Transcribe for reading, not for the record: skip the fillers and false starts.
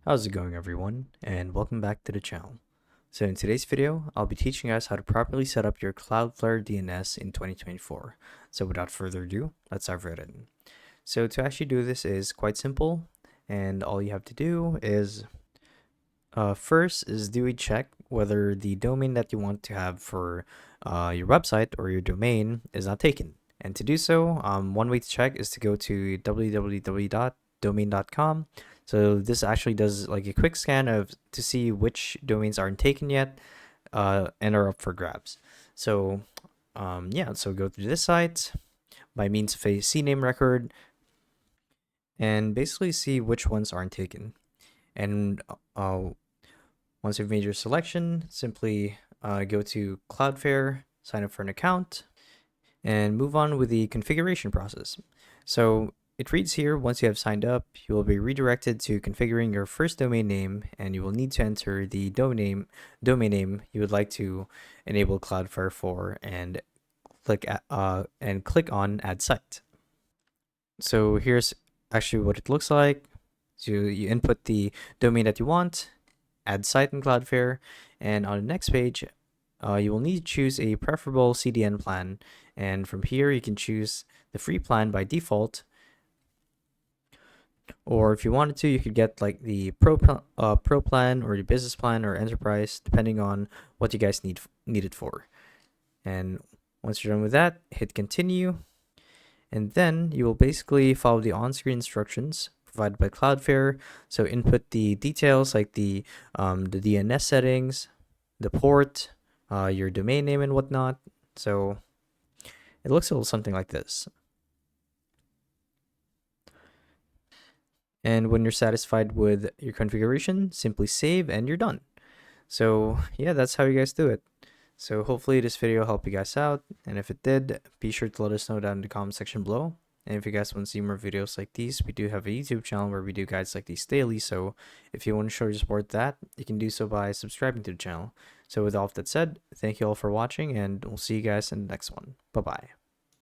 How's it going, everyone, and welcome back to the channel. So in today's video, I'll be teaching you guys how to properly set up your Cloudflare DNS in 2024. So without further ado, let's dive right in. So to actually do this is quite simple, and all you have to do is first is do a check whether the domain that you want to have for your website or your domain is not taken. And to do so, one way to check is to go to www.domain.com. So this actually does like a quick scan of to see which domains aren't taken yet and are up for grabs. So yeah, so go to this site by means of a CNAME record and basically see which ones aren't taken. And once you've made your selection, simply go to Cloudflare, sign up for an account, and move on with the configuration process. So it reads here, once you have signed up, you will be redirected to configuring your first domain name, and you will need to enter the domain name you would like to enable Cloudflare for, and click on Add Site. So here's actually what it looks like. So you input the domain that you want, add site in Cloudflare, and on the next page, you will need to choose a preferable CDN plan, and from here you can choose the free plan by default, or if you wanted to, you could get like the pro plan or the business plan or enterprise, depending on what you guys need it for. And once you're done with that, hit continue, and then you will basically follow the on-screen instructions provided by Cloudflare. So input the details like the DNS settings, the port, your domain name and whatnot. So it looks a little something like this. And when you're satisfied with your configuration, simply save and you're done. So yeah, that's how you guys do it. So hopefully this video helped you guys out, and if it did, be sure to let us know down in the comment section below. And if you guys want to see more videos like these, we do have a YouTube channel where we do guides like these daily, so if you want to show your support that, you can do so by subscribing to the channel. So with all of that said, thank you all for watching, and we'll see you guys in the next one. Bye bye.